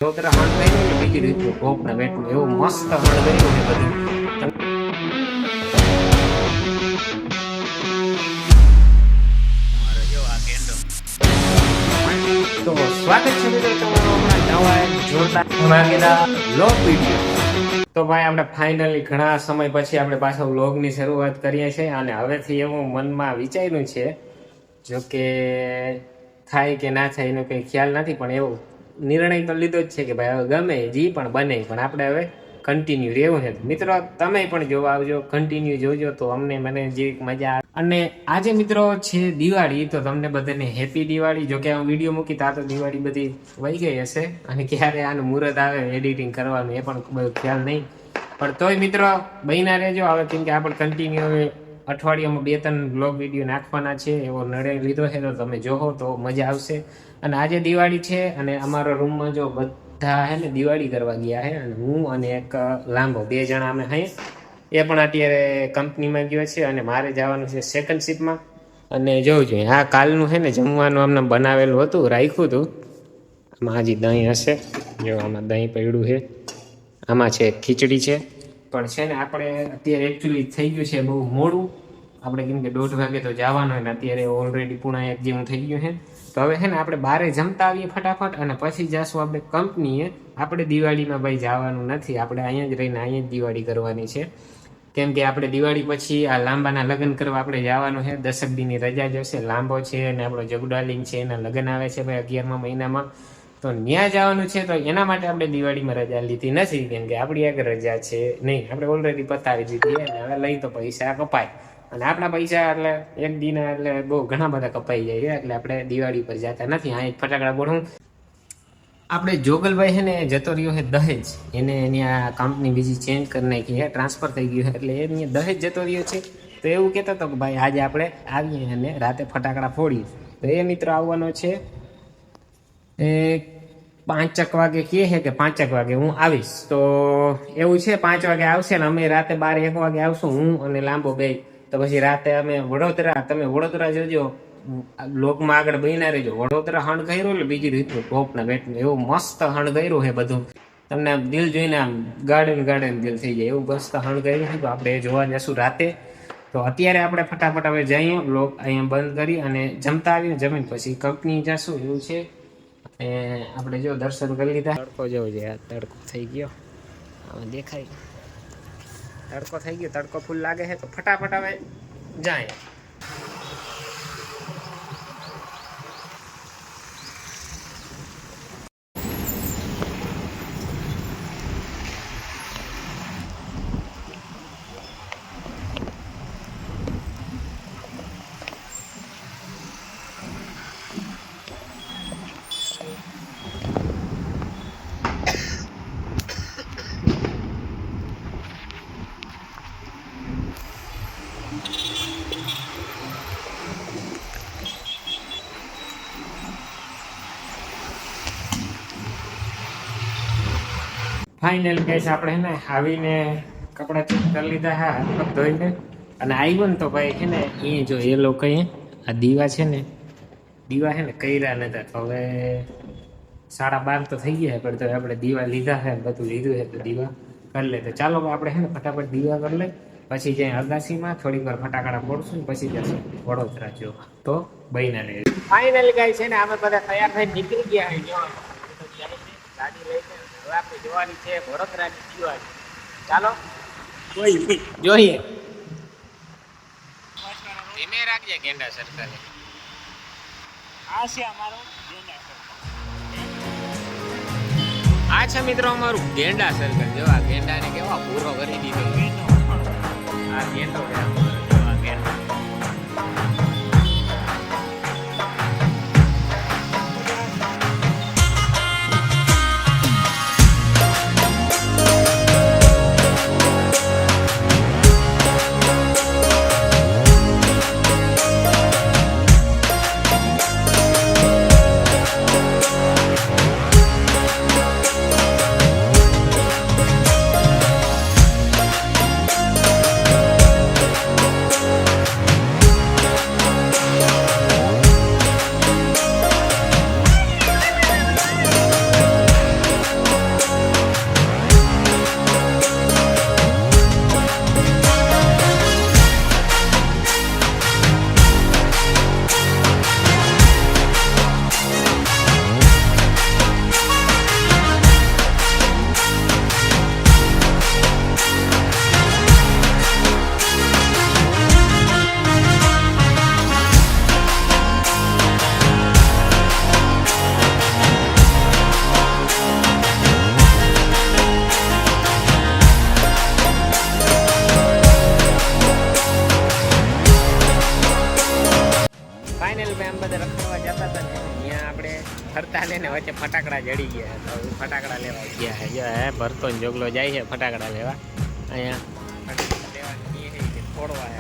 છોકરા હણ કર્યું ને બીજી રીતનું કોકના વેટનું એવું મસ્ત હણ કર્યું ને બધું. તો સ્વાગત છે મિત્રો તમારો હમણાં નવા જોરદાર માંગેલા વ્લોગ વિડીયો. તો ભાઈ આપણે ફાઇનલી ઘણા સમય પછી આપણે પાછા વ્લોગની શરૂઆત કરીએ છીએ અને હવેથી એવું મનમાં વિચાર્યું છે, જો કે થાય કે ના થાય એનો કંઈ ખ્યાલ નથી, પણ એવું નિર્ણય તો લીધો જ છે કે ભાઈ હવે ગમે જે પણ બને પણ આપણે હવે કન્ટિન્યુ રહેવું છે. મિત્રો તમે પણ જોવા આવજો, કન્ટિન્યુ જોજો તો અમને મને જે મજા આવે. અને આજે મિત્રો છે દિવાળી, તો તમને બધાને હેપી દિવાળી. જો કે હું વિડીયો મૂકી તા તો દિવાળી બધી વહી ગઈ હશે અને ક્યારે આનું મુહૂર્ત આવે એડિટિંગ કરવાનું એ પણ બધું ખ્યાલ નહીં, પણ તોય મિત્રો બહીના રહેજો હવે, કેમ કે આપણે કન્ટિન્યુ હવે અઠવાડિયામાં 2-3 બ્લોગ વિડીયો નાખવાના છે એવો નિર્ણય લીધો છે, તો તમે જોવો તો મજા આવશે. અને આજે દિવાળી છે અને અમારા રૂમમાં જો બધા હે ને દિવાળી કરવા ગયા છે, અને હું અને એક લાંબો 2 જણા અમે હઈ, એ પણ અત્યારે કંપનીમાં ગયો છે અને મારે જવાનું છે સેકન્ડ શિફ્ટમાં. અને જોવું જોઈએ આ કાલનું છે ને જમવાનું અમને બનાવેલું હતું, રાખ્યું હતું. આમાં હજી દહીં હશે, જો આમાં દહીં પડ્યું છે, આમાં છે ખીચડી છે. પણ છે ને આપણે અત્યારે એકચ્યુઅલી થઈ ગયું છે બહુ મોડું, આપણે કેમ કે 1:30 વાગે તો જવાનું હોય ને અત્યારે ઓલરેડી 1:30 જેવું થઈ ગયું છે. તો હવે છે ને આપણે બહારે જમતા આવીએ ફટાફટ અને પછી જઈશું આપણે કંપનીએ. આપણે દિવાળીમાં ભાઈ જવાનું નથી, આપણે અહીંયા જ રહીને અહીંયા જ દિવાળી કરવાની છે, કેમ કે આપણે દિવાળી પછી આ લાંબાના લગ્ન કરવા આપણે જવાનું છે. 10 દીની રજા જશે, લાંબો છે અને આપણો જગડાલિંગ છે એના લગ્ન આવે છે ભાઈ 11મા મહિનામાં, તો ત્યાં જવાનું છે. તો એના માટે આપણે દિવાળીમાં રજા લીધી નથી, કેમ કે આપણી એક રજા છે નહીં, આપણે ઓલરેડી પતાવી દીધી અને હવે લઈ તો પૈસા કપાય, અને આપણા પૈસા એટલે એક દિના એટલે બહુ ઘણા બધા કપાઈ જાય, એટલે આપણે દિવાળી પર જતા નથી. હા, એક ફટાકડા બોલું, આપણે જોગલભાઈ છે ને જતો રહ્યો છે દહેજ, એને ત્યાં કંપની બીજી ચેન્જ કરી નાખી છે, ટ્રાન્સફર થઈ ગયું છે, એટલે એ દહેજ જતો રહ્યો છે. તો એવું કહેતો હતો કે ભાઈ આજે આપણે આવીએ અને રાતે ફટાકડા ફોડીએ. તો એ મિત્ર આવવાનો છે એ 5 વાગે કહે છે કે 5 વાગે હું આવીશ, તો એવું છે 5 વાગે આવશે ને અમે રાતે 12-1 વાગે આવશું, હું અને લાંબો બે. તો પછી રાતે અમે વડોદરા, તમે વડોદરા જજો, બ્લોગમાં આગળ બહીના રહેજો. વડોદરા હણ કર્યું એટલે બીજી રીતનું ટોપના વેટનું એવું મસ્ત હણ કર્યું છે બધું, તમને આમ દિલ જોઈને આમ ગાર્ડન દિલ થઈ જાય એવું મસ્ત હણ કર્યું છે. તો આપણે એ જોવા જશું રાતે. તો અત્યારે આપણે ફટાફટ હવે જઈએ, બ્લોગ અહીંયા બંધ કરી અને જમતા આવીને જમીન પછી કંપની જશું એવું છે. આપણે જો દર્શન કરી લીધા. તડકો જેવો છે, આ તડકો થઈ ગયો, આમાં દેખાય તડકો થઈ ગયો, તડકો ફૂલ લાગે છે. તો ફટાફટ હવે જાય. ફાઇનલ કેસ આપણે ને આવીને કપડાં ચેન્જ કરી લીધા, હા હાથ પગ ધોઈને અને આવ્યો ને તો ભાઈ છે ને એ જો એ લોકોએ આ દીવા છે ને, દીવા છે ને કર્યા નતા, તો હવે 12:30 તો થઈ ગયા, પણ તો આપણે દીવા લીધા છે, બધું લીધું છે, તો દીવા કરી લે. તો ચાલો આપણે છે ને ફટાફટ દીવા કરી લે, પછી જાય અગાસીમાં થોડીક વાર ફટાકડા ફોડશું, પછી જશું વડોદરા જોવા. તો બહીના લે. ફાઇનલ ગાય છે ને અમે બધા તૈયાર થઈને નીકળી ગયા છે, ગાડી લઈને હવે આપણે જોવાની છે વડોદરાની દિવાળી. ચાલો જોઈએ. ધીમે રાખજે ગેંડા સર્કલ. આ છે અમારો ગેંડા સર્કલ, આ છે મિત્રો અમારું ગેંડા સર્કલ. જો આ ગેંડાને કેવા પૂરો કરી દીધો, આ ગેંડો છે અમારો, જો આ ગેંડો. વચ્ચે ફટાકડા જડી ગયા તો ફટાકડા લેવા ગયા છે. જો હે ભરતો ને જોગલો જાય છે ફટાકડા લેવા. અહીંયા ફટાકડા લેવા ફોડવા હે.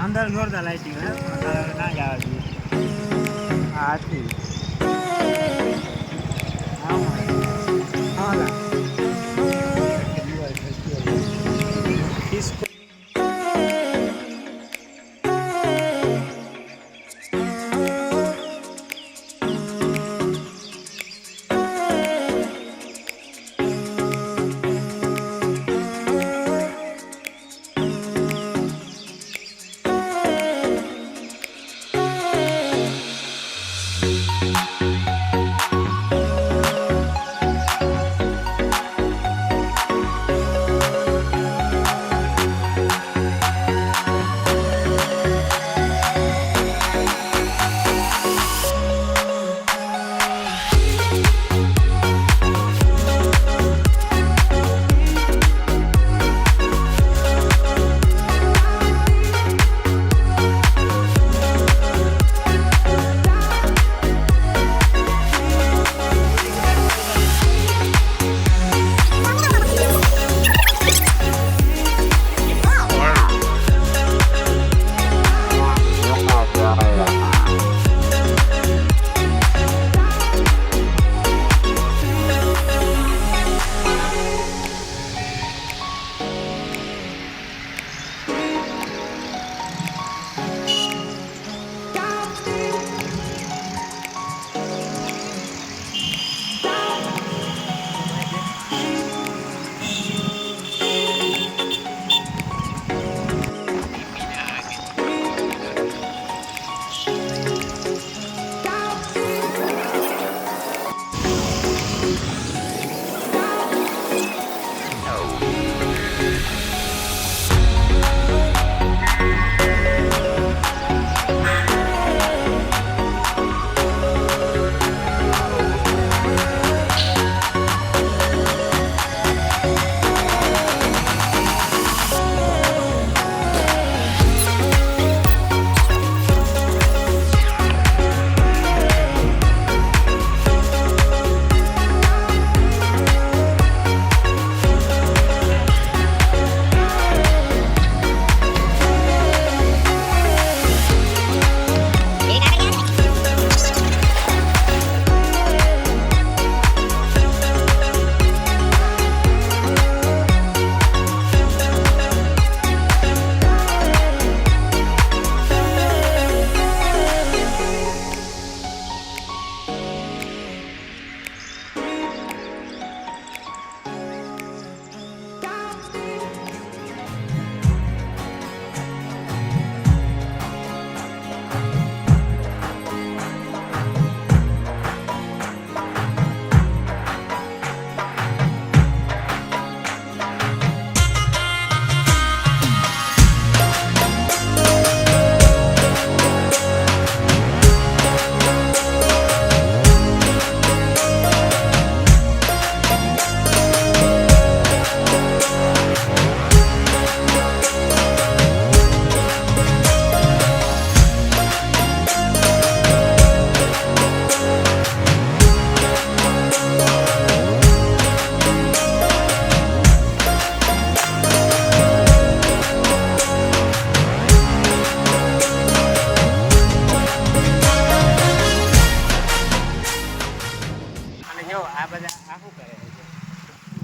અંદર જોરદાર લાઇટિંગ હે ના જ આવે હાથી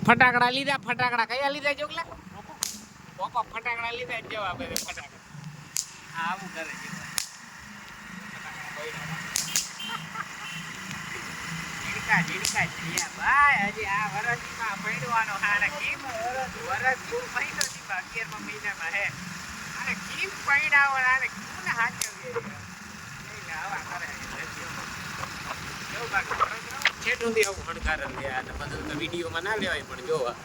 ફટાકડા લીધા ફટાકડા કયા લીધા જોગલા પોપો ફટાકડા લીધા જેવા બધે ફટાકડા આ આવું કરે છે જીડકા જીયા ભાઈ હજી આ વરસમાં પડવાનો હારે કેમ વરસ પૂર મહિનો થી 11મા મહિનામાં હે અને કેમ પડાવો અને કોને હાચવીએ એટલે આવા કરે જો બાકી છેટું થી આવું હડકારન લે આ બધું તો વિડીયોમાં ના લેવાય પણ જોવા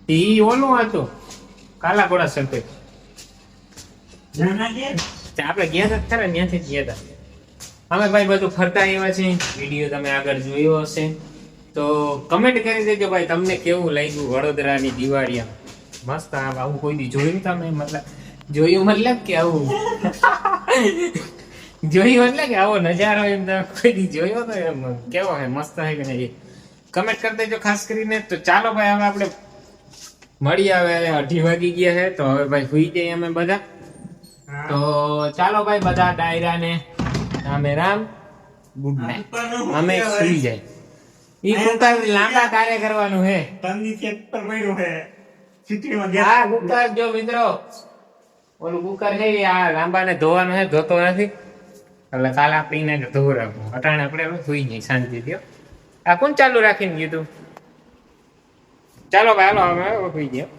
ઈ ઓલું હતું કાલા ઘોડા સફેદ આપણે ગયા હતા ખરા ત્યાંથી જ ગયા હતા અમે ભાઈ બધું ફરતા આવ્યા છે વિડીયો તમે આગળ જોયો હશે તો કમેન્ટ કરી દેજો ભાઈ તમને કેવું લાગ્યું વડોદરાની દિવાળી મસ્ત આવું કોઈ દી જોયું તમે મતલબ જોયું મતલબ કે આવું જોયું એટલે કે આવો નજારો એમ તમે કોઈ દી જોયો તો એમ કેવો હે મસ્ત હે કે નહીં કમેન્ટ કરી દેજો ખાસ કરીને તો ચાલો ભાઈ હવે આપણે મળી આવે 2:30 વાગી ગયા છે તો હવે ભાઈ સુઈ જઈએ અમે બધા તો ચાલો ભાઈ બધા ડાયરાને રામે રામ ગુડ નાઈટ અમે સુઈ જાય ઈ કુકર લાંબા કાર્ય કરવાનું હે તંદી ચેપ્ટર પડ્યો હે સિટીમાં ગયા આ કુકર જો મિત્રો ઓલું કુકર છે આ લાંબાને ધોવાનું હે ધોતો નથી એટલે કાલ આપીને ધોરાવું અટાણે આપણે સુઈ જઈએ શાંતિથી આ કોણ ચાલુ રાખીને કીધું ચાલો ભાઈ હાલો અમે સુઈ ગયા